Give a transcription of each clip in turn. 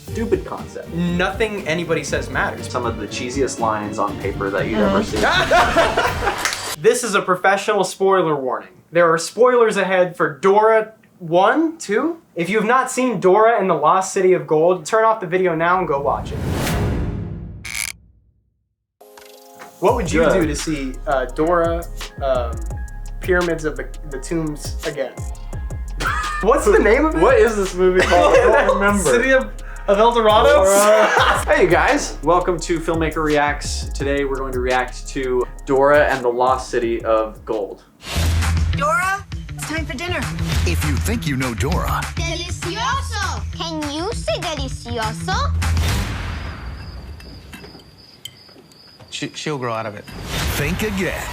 stupid concept. Nothing anybody says matters. Some of the cheesiest lines on paper that you've ever seen. This is a professional spoiler warning. There are spoilers ahead for Dora 1, 2. If you have not seen Dora and the Lost City of Gold, turn off the video now and go watch it. What would you do to see Dora, Pyramids of the Tombs again? What's the name of it? What is this movie called? I don't remember. City of El Dorado? Hey you guys, welcome to Filmmaker Reacts. Today we're going to react to Dora and the Lost City of Gold. Dora, it's time for dinner. If you think you know Dora, Delicioso! Can you say delicioso? She'll grow out of it. think again.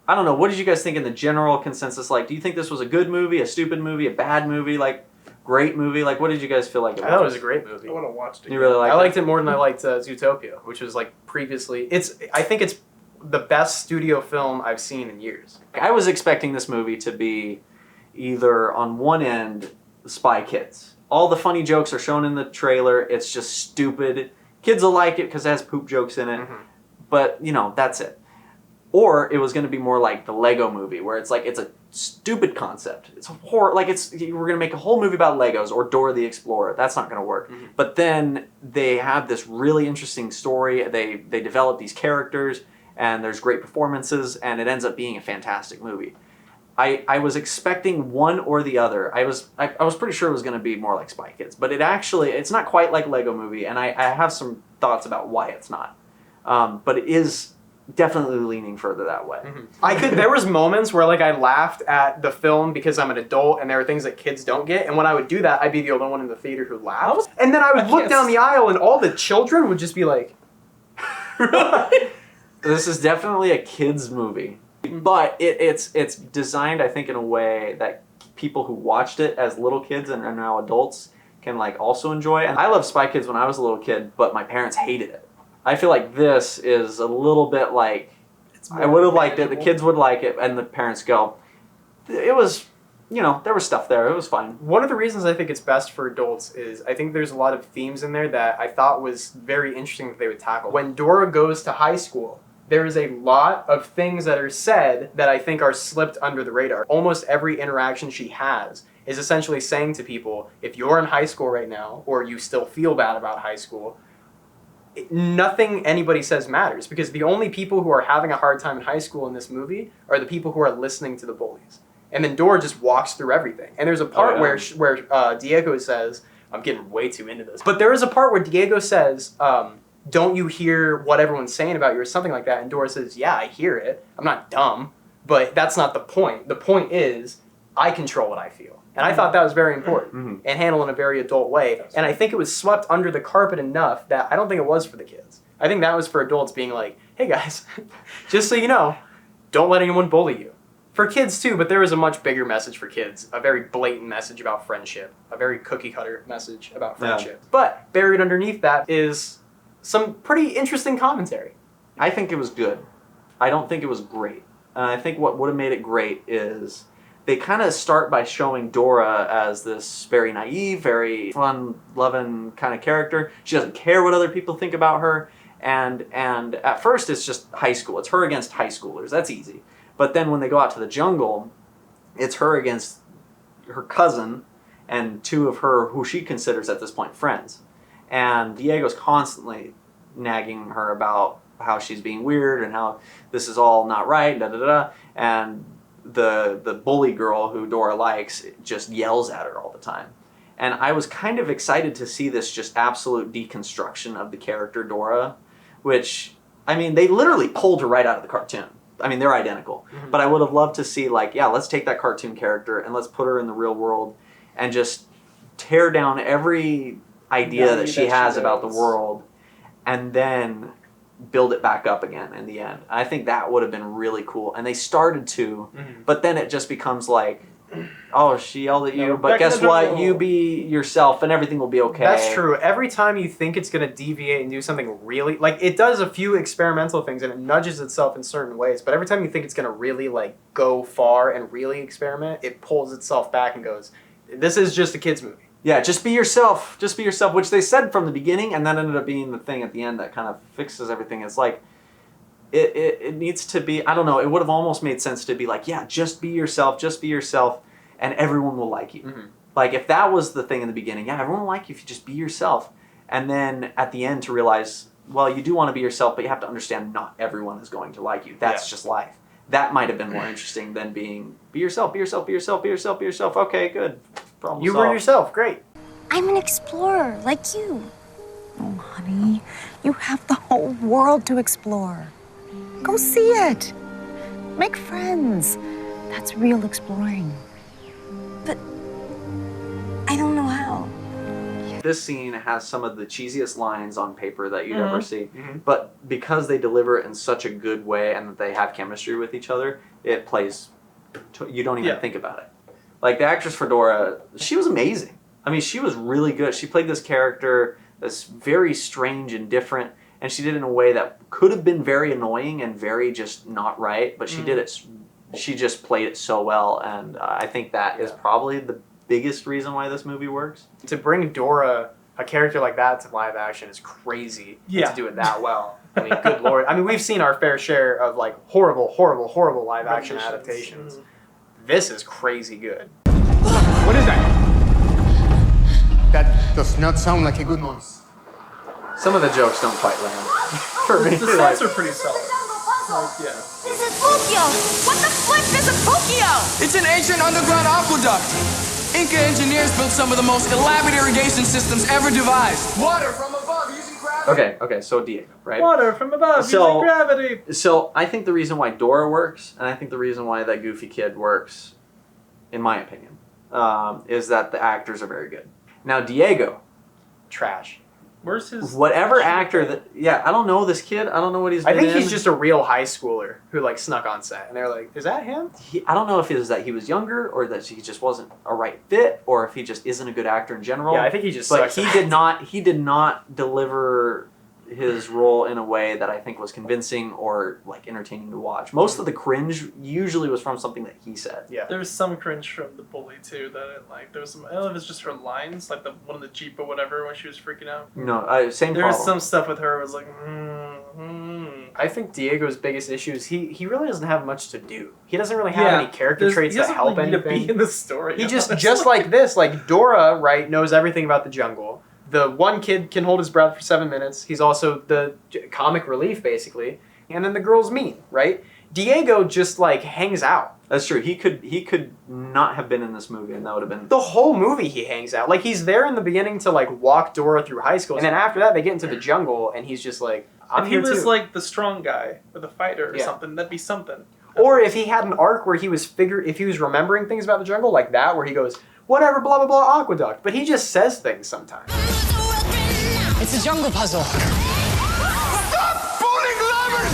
I don't know, what did you guys think in the general consensus? Like, do you think this was a good movie, a stupid movie, a bad movie, like, great movie? Like, what did you guys feel like it was? I thought it was a great movie. I would have watched it. You really liked it? I liked it more than I liked Zootopia, which was like previously. I think it's the best studio film I've seen in years. I was expecting this movie to be either on one end, Spy Kids. All the funny jokes are shown in the trailer. It's just stupid. Kids will like it because it has poop jokes in it. Mm-hmm. But, you know, that's it. Or it was going to be more like the Lego movie, where it's like, it's a stupid concept. It's a horror, like we're going to make a whole movie about Legos or Dora the Explorer. That's not going to work. Mm-hmm. But then they have this really interesting story. They develop these characters, and there's great performances, and it ends up being a fantastic movie. I was expecting one or the other. I was pretty sure it was going to be more like Spy Kids, but it's not quite like Lego Movie, and I have some thoughts about why it's not. But it is definitely leaning further that way. Mm-hmm. There was moments where like I laughed at the film because I'm an adult and there are things that kids don't get, and when I would do that, I'd be the only one in the theater who laughed. And then I would look down the aisle and all the children would just be like, This is definitely a kids movie. But it's designed, I think, in a way that people who watched it as little kids and are now adults can like also enjoy. And I loved Spy Kids when I was a little kid, but my parents hated it. I feel like this is a little bit like, I would have liked it, the kids would like it, and the parents go, it was, you know, there was stuff there, it was fine. One of the reasons I think it's best for adults is I think there's a lot of themes in there that I thought was very interesting that they would tackle. When Dora goes to high school, there is a lot of things that are said that I think are slipped under the radar. Almost every interaction she has is essentially saying to people, if you're in high school right now, or you still feel bad about high school, nothing anybody says matters, because the only people who are having a hard time in high school in this movie are the people who are listening to the bullies. And then Dora just walks through everything. And there's a part where Diego says, I'm getting way too into this, but there is a part where Diego says, don't you hear what everyone's saying about you, or something like that? And Dora says, yeah, I hear it. I'm not dumb, but that's not the point. The point is, I control what I feel. And I thought that was very important and handled in a very adult way. And I think it was swept under the carpet enough that I don't think it was for the kids. I think that was for adults being like, hey guys, just so you know, don't let anyone bully you. For kids too, but there was a much bigger message for kids, a very blatant message about friendship, a very cookie cutter message about friendship. Yeah. But buried underneath that is some pretty interesting commentary. I think it was good. I don't think it was great. I think what would have made it great is they kind of start by showing Dora as this very naive, very fun-loving kind of character. She doesn't care what other people think about her. And at first, it's just high school. It's her against high schoolers. That's easy. But then when they go out to the jungle, it's her against her cousin and two of her, who she considers at this point, friends. And Diego's constantly nagging her about how she's being weird and how this is all not right, da-da-da. And the bully girl who Dora likes just yells at her all the time. And I was kind of excited to see this just absolute deconstruction of the character Dora, which, I mean, they literally pulled her right out of the cartoon. I mean, they're identical. Mm-hmm. But I would have loved to see, like, yeah, let's take that cartoon character and let's put her in the real world and just tear down every idea that she has about the world and then build it back up again in the end. I think that would have been really cool. And they started to, but then it just becomes like, oh, she yelled at you, but guess what? You be yourself and everything will be okay. That's true. Every time you think it's going to deviate and do something really, like, it does a few experimental things and it nudges itself in certain ways, but every time you think it's going to really, like, go far and really experiment, it pulls itself back and goes, this is just a kid's movie. Yeah, just be yourself. Just be yourself, which they said from the beginning, and that ended up being the thing at the end that kind of fixes everything. It's like, it needs to be, I don't know, it would have almost made sense to be like, yeah, just be yourself, and everyone will like you. Mm-hmm. Like, if that was the thing in the beginning, yeah, everyone will like you if you just be yourself. And then at the end to realize, well, you do want to be yourself, but you have to understand not everyone is going to like you. That's just life. That might have been more interesting than being, be yourself, be yourself, be yourself, be yourself, be yourself. Okay, good. Problem You solved. were yourself, great. I'm an explorer, like you. Oh, honey, you have the whole world to explore. Go see it. Make friends. That's real exploring. But I don't know how. This scene has some of the cheesiest lines on paper that you'd ever see. Mm-hmm. But because they deliver it in such a good way and that they have chemistry with each other, it plays, you don't even think about it. Like, the actress for Dora, she was amazing. I mean, she was really good. She played this character that's very strange and different, and she did it in a way that could have been very annoying and very just not right, but she did it, she just played it so well, and I think that is probably the biggest reason why this movie works. To bring Dora, a character like that, to live action is crazy. To do it that well. I mean, good lord. I mean, we've seen our fair share of like horrible live action adaptations. This is crazy good. What is that? That does not sound like a good noise. Some of the jokes don't quite land for me. The sets are pretty solid. Yeah. This is Pukio! What the flip is a Pukio? It's an ancient underground aqueduct. Inca engineers built some of the most elaborate irrigation systems ever devised. Water from above using gravity. Okay, so Diego, right? Water from above using gravity. So I think the reason why Dora works, and I think the reason why that goofy kid works, in my opinion, is that the actors are very good. Now, Diego, trash. Where's his... Whatever actor that... Yeah, I don't know this kid. I don't know what he's been I think in. he's just a real high schooler who, like, snuck on set. And they're like, is that him? I don't know if it was that he was younger or that he just wasn't a right fit or if he just isn't a good actor in general. Yeah, I think he just But sucks. he did not deliver his role in a way that I think was convincing or, like, entertaining to watch. Most of the cringe usually was from something that he said. Yeah. There's some cringe from the bully, too, that I didn't like. There was some... I don't know if it's just her lines, like the one in the Jeep or whatever when she was freaking out. No, same There problem. was some stuff with her was like, I think Diego's biggest issue is he really doesn't have much to do. He doesn't really have any character traits that help anything. He doesn't really need to be in the story. He just like this, like Dora, right, knows everything about the jungle. The one kid can hold his breath for 7 minutes. He's also the comic relief, basically. And then the girl's mean, right? Diego just, like, hangs out. That's true. He could not have been in this movie, and that would have been... The whole movie he hangs out. Like, he's there in the beginning to, like, walk Dora through high school. And then after that, they get into the jungle, and he's just like, if he was, like, the strong guy, or the fighter or something, that'd be something. Or if he had an arc where he was if he was remembering things about the jungle, like that, where he goes, whatever, blah, blah, blah, aqueduct. But he just says things sometimes. It's a jungle puzzle. Stop pulling levers!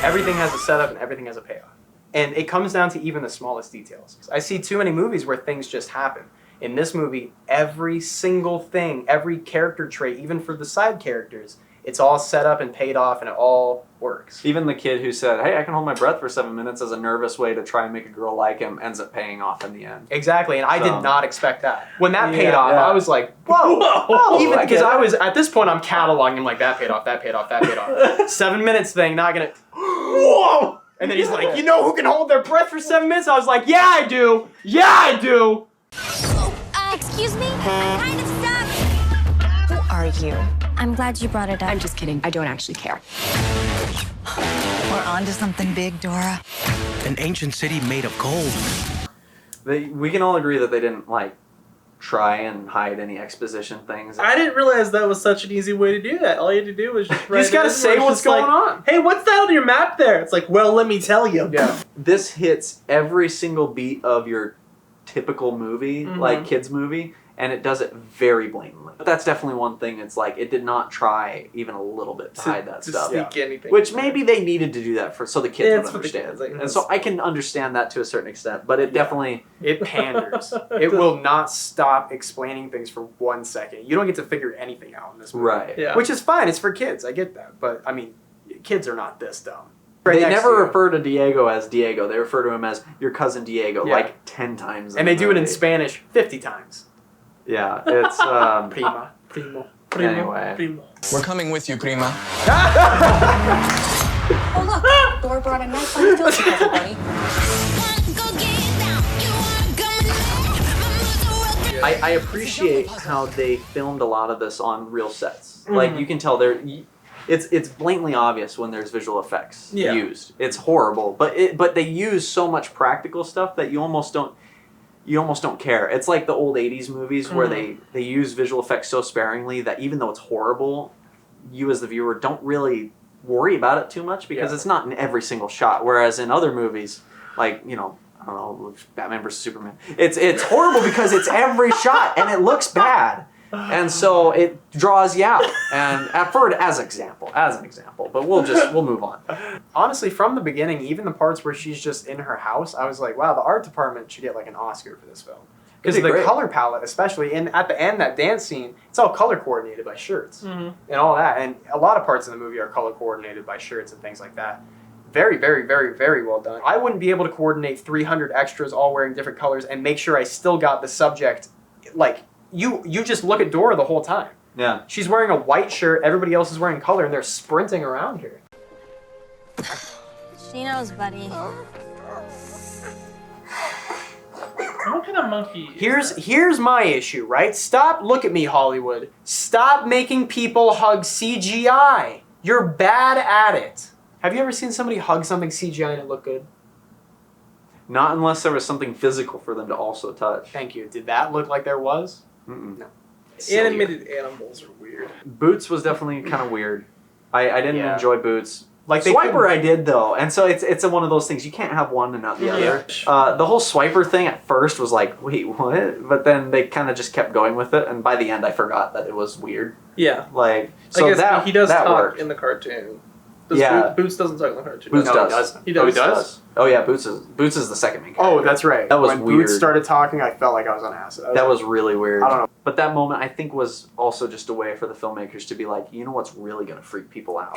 Everything has a setup and everything has a payoff. And it comes down to even the smallest details. I see too many movies where things just happen. In this movie, every single thing, every character trait, even for the side characters, it's all set up and paid off and it all works. Even the kid who said, hey, I can hold my breath for 7 minutes as a nervous way to try and make a girl like him ends up paying off in the end. Exactly, and I did not expect that. When that paid off, I was like, whoa! Even because I was, at this point, I'm cataloging him like, that paid off, that paid off, that paid off. 7 minutes thing, not gonna... Whoa! And then he's like, you know who can hold their breath for 7 minutes? I was like, yeah, I do! Yeah, I do! Excuse me? I'm kind of stuck. Who are you? I'm glad you brought it up. I'm just kidding. I don't actually care. We're on to something big, Dora. An ancient city made of gold. We can all agree that they didn't, like, try and hide any exposition things. I didn't realize that was such an easy way to do that. All you had to do was just write You just gotta say what's going on. Hey, what's that on your map there? It's like, well, let me tell you. Yeah. This hits every single beat of your typical movie, like kids movie, and it does it very blatantly. But that's definitely one thing. It's like it did not try even a little bit to hide that stuff. Sneak anything. Which maybe they needed to do that so the kids would understand. Kids, like, and so I can understand that to a certain extent, but it definitely... It panders. It will not stop explaining things for 1 second. You don't get to figure anything out in this movie. Right. Yeah. Which is fine. It's for kids. I get that. But, I mean, kids are not this dumb. They never refer to Diego as Diego. They refer to him as your cousin Diego, like 10 times. And they do it in Spanish 50 times. Yeah, it's Primo. Anyway. Primo. We're coming with you, Prima. Oh, look. Dora brought a nice little field trip, everybody. I appreciate how they filmed a lot of this on real sets. Like you can tell it's blatantly obvious when there's visual effects used. It's horrible, but they use so much practical stuff that you almost don't care. It's like the old 80s movies where they use visual effects so sparingly that even though it's horrible, you as the viewer don't really worry about it too much because it's not in every single shot. Whereas in other movies, like, I don't know, Batman vs. Superman, it's horrible because it's every shot and it looks bad. And so it draws you out. And as an example, but we'll move on. Honestly, from the beginning, even the parts where she's just in her house, I was like, wow, the art department should get like an Oscar for this film. Because the color palette, especially, and at the end, that dance scene, it's all color coordinated by shirts and all that. And a lot of parts in the movie are color coordinated by shirts and things like that. Very, very, very, very well done. I wouldn't be able to coordinate 300 extras all wearing different colors and make sure I still got the subject. Like, you just look at Dora the whole time. Yeah. She's wearing a white shirt, everybody else is wearing color, and they're sprinting around her. She knows, buddy. What kind of monkey is that? Here's my issue, right? Stop, look at me, Hollywood. Stop making people hug CGI. You're bad at it. Have you ever seen somebody hug something CGI and it look good? Not unless there was something physical for them to also touch. Thank you. Did that look like there was? Mm-mm. No. Animated animals are weird. Boots was definitely kind of weird. I didn't enjoy Boots. Like Swiper I did though, and so it's one of those things you can't have one and not the other. The whole Swiper thing at first was like, wait, what? But then they kind of just kept going with it, and by the end I forgot that it was weird. Yeah. Like so I guess that he does that talk worked. in the cartoon. Boots doesn't talk in the cartoon. Boots No, does. he does. He does? Oh yeah, Boots is the second main character. Oh, that's right. That was when weird. Boots started talking, I felt like I was on acid. That was really weird. I don't know. But that moment, I think, was also just a way for the filmmakers to be like, you know what's really going to freak people out?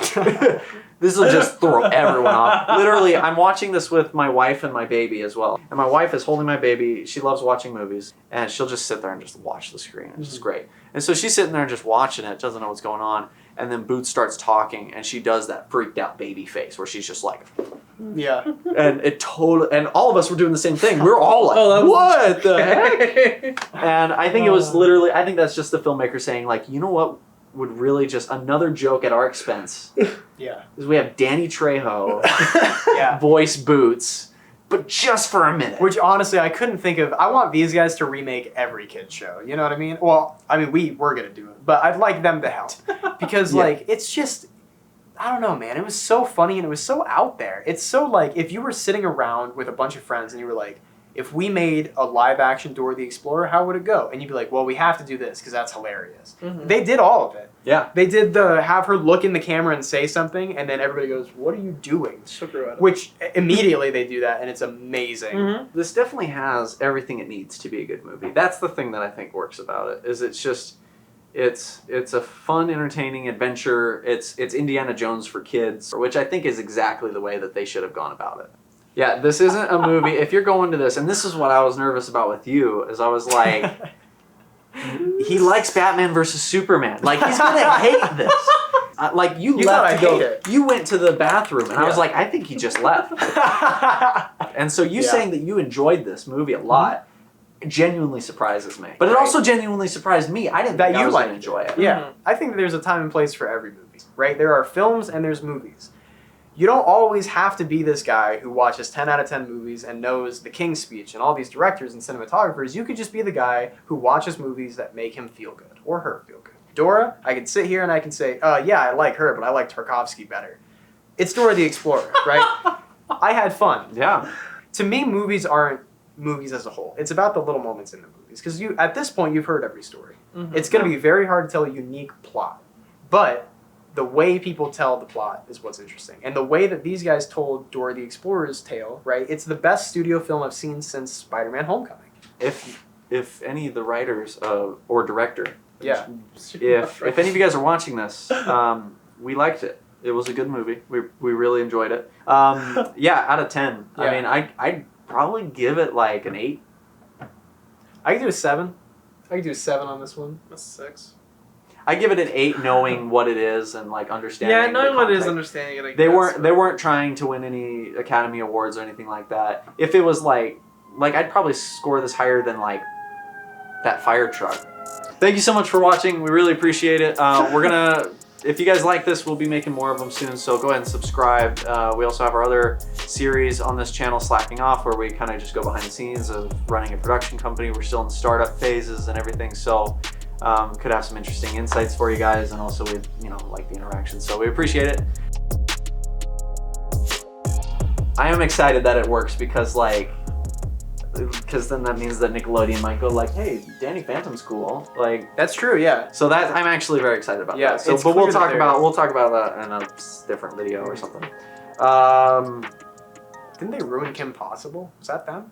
This will just throw everyone off. Literally, I'm watching this with my wife and my baby as well. And my wife is holding my baby. She loves watching movies. And she'll just sit there and just watch the screen. It's just great. And so she's sitting there and just watching it, doesn't know what's going on. And then Boots starts talking, and she does that freaked out baby face where she's just like... Yeah. And all of us were doing the same thing. We were all like, what the heck? And I think it was literally, I think that's just the filmmaker saying, like, you know what would really just, another joke at our expense. Yeah. Is we have Danny Trejo voice Boots, but just for a minute. Which honestly, I couldn't think of. I want these guys to remake every kid's show. You know what I mean? Well, I mean, we're going to do it, but I'd like them to help. Because, like, it's just... I don't know, man. It was so funny and it was so out there. It's so like, if you were sitting around with a bunch of friends and you were like, if we made a live action Dora the Explorer, how would it go? And you'd be like, well, we have to do this because that's hilarious. Mm-hmm. They did all of it. Yeah. They did the have her look in the camera and say something, and then everybody goes, what are you doing? Which immediately they do that, and it's amazing. Mm-hmm. This definitely has everything it needs to be a good movie. That's the thing that I think works about it, is it's just... It's a fun, entertaining adventure. It's Indiana Jones for kids, which I think is exactly the way that they should have gone about it. Yeah, this isn't a movie. If you're going to this, and this is what I was nervous about with you, is I was like, he likes Batman versus Superman. Like, he's gonna hate this. Like, you left to go. You went to the bathroom, and I was like, I think he just left. And so you saying that you enjoyed this movie a lot. Genuinely surprises me, but it also genuinely surprised me. I didn't think I was going to enjoy it. Yeah, I think there's a time and place for every movie, right? There are films and there's movies. You don't always have to be this guy who watches 10 out of 10 movies and knows the King's Speech and all these directors and cinematographers. You could just be the guy who watches movies that make him feel good or her feel good. Dora, I can sit here and I can say, yeah, I like her, but I like Tarkovsky better. It's Dora the Explorer, right? I had fun. Yeah. To me, movies aren't movies as a whole. It's about the little moments in the movies. Because at this point, you've heard every story. Mm-hmm. It's going to be very hard to tell a unique plot. But the way people tell the plot is what's interesting. And the way that these guys told Dora the Explorer's tale, right? It's the best studio film I've seen since Spider-Man Homecoming. If any of the writers or director, if any of you guys are watching this, we liked it. It was a good movie. We really enjoyed it. Out of 10. Yeah. I mean, I'd probably give it like an 8. I could do a 7. I could do 7 on this one. That's 6. I give it an 8, knowing what it is and like understanding. Yeah, knowing the what it is, context. understanding it. I They guess, weren't trying to win any Academy Awards or anything like that. If it was like I'd probably score this higher than like that fire truck. Thank you so much for watching. We really appreciate it. We're gonna, if you guys like this, we'll be making more of them soon. So go ahead and subscribe. We also have our other series on this channel, Slacking Off, where we kind of just go behind the scenes of running a production company. We're still in the startup phases and everything. So could have some interesting insights for you guys, and also we, like the interaction. So we appreciate it. I am excited that it works because then that means that Nickelodeon might go like, hey, Danny Phantom's cool. Like, that's true, yeah. So that I'm actually very excited about that. So, it's but we'll clear talk that about that in a different video or something. Didn't they ruin Kim Possible? Was that them?